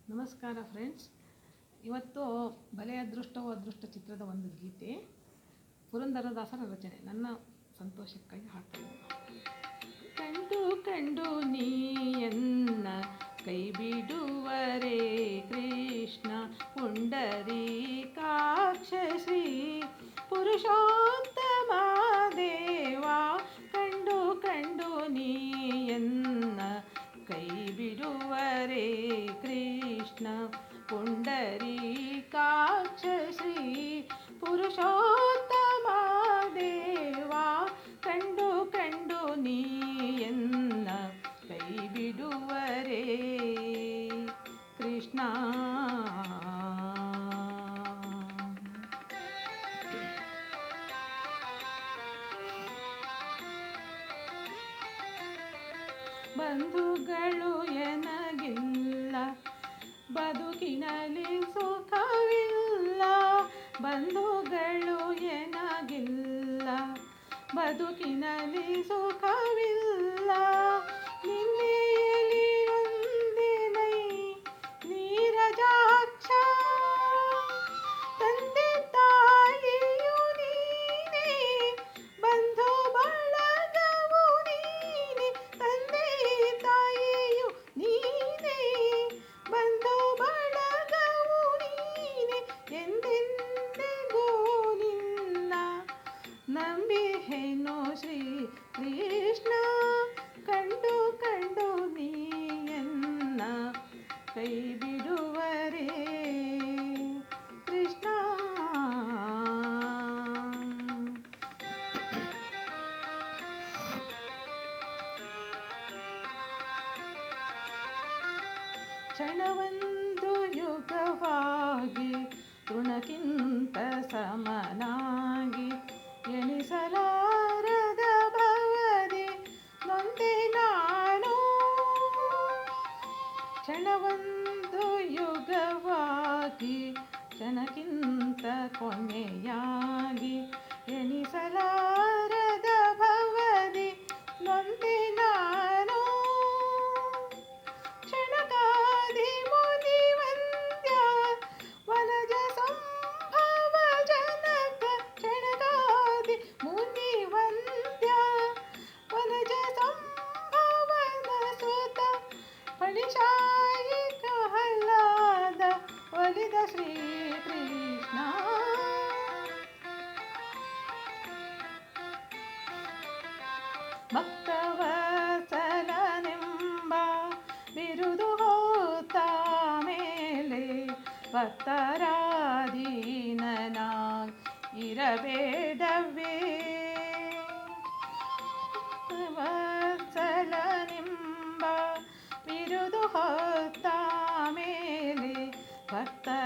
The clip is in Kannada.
ನಮಸ್ಕಾರ ಫ್ರೆಂಡ್ಸ್. ಇವತ್ತು ಬಲೆ ಅದೃಷ್ಟವೋ ಅದೃಷ್ಟ ಚಿತ್ರದ ಒಂದು ಗೀತೆ ಪುರಂದರದಾಸರ ರಚನೆ. ನನ್ನ ಸಂತೋಷಕ್ಕಾಗಿ ಹಾಡ್ತೀನಿ. ಕಂಡು ಕಂಡು ನೀಯನ್ನ ಕೈ ಬಿಡುವರೇ ಕೃಷ್ಣ ಪುಂಡರೀಕಾಕ್ಷ ಶ್ರೀ ಪುರುಷೋತ್ತಮ ದೇವ. ಕಂಡು ಕಂಡು ನೀಯನ್ನ ಕೈ ಬಿಡುವರೇ ಕೃಷ್ಣ ಪುಂಡರೀಕಾಕ್ಷ ಶ್ರೀ ಪುರುಷೋತ್ತಮ ದೇವ. ಕಂಡು ಕಂಡು ನೀಯನ್ನ ಕೈ ಬಿಡುವರೇ ಕೃಷ್ಣ. ಬಂಧುಗಳು ಎನಗಿಲ್ಲ, ಬದುಕಿನಲ್ಲಿ ಸುಖವಿಲ್ಲ. ಬಂಧುಗಳು ಎನಗಿಲ್ಲ, ಬದುಕಿನಲ್ಲಿ ಸುಖವಿಲ್ಲ. ನಿನ್ನೆಯಲ್ಲಿ ಒಂದಿನೈ ನೀರಜಾಕ್ಷ, ತಂದೆ ತಾಯಿಯು ನೀನೇ, ಬಂಧು ಬಳಗವು ನೀನೆ. ತಂದೆ ತಾಯಿಯು ನೀನೆ, ಬಂಧು ಬಳಗವು ನೀನೆ. ಎಂದೆಂದಿಗೂ ನಿನ್ನ ನಂಬಿಹೆನು ಶ್ರೀ ಕೃಷ್ಣ. ಕಂಡು ಕಂಡು ನೀಯನ್ನ ಕೈ ಬಿಡುವರೇ ಕೃಷ್ಣ. ಕ್ಷಣವೊಂದು ಯುಗವಾಗಿ ತೃಣಕ್ಕಿಂತ ಸಮನಾಗಿ ಎಣಿಸಲಾರದ ಭವದಿ ನೊಂದೆ ನಾನು. ಕ್ಷಣವೊಂದು ಯುಗವಾಗಿ ಕ್ಷಣಕ್ಕಿಂತ ಕೊನೆಯಾಗಿ ಎಣಿಸಲಾರದ ಭವದಿ ನೊಂದೆ ನಾನು. ಕ್ಷಣಕಾದಿ ಮುನಿವಂದ್ಯ ವನಜ ಸಂಭವ ಜನಕ. ಕ್ಷಣಕಾದಿ ಮುನಿವಂದ್ಯ ವನಜ ಸಂಭವನ ಸುತ ಫಣಿಶಾಯಿ ಪ್ರಹ್ಲಾದ ಒಲಿದ ಶ್ರೀಕೃಷ್ಣ. ಭಕ್ತವತ್ಸಲನೆಂಬ ಬಿರುದು ಹೋತ ಮೇಲೆ ಭಕ್ತರಾಧೀನನಾಗಿ ಇರಬೇಡವೇ. ವತ್ಸಲನೆಂಬ ಬಿರುದು ಹೋತ ಮೇಲೆ ಭಕ್ತರಾಧೀನನಾಗಿ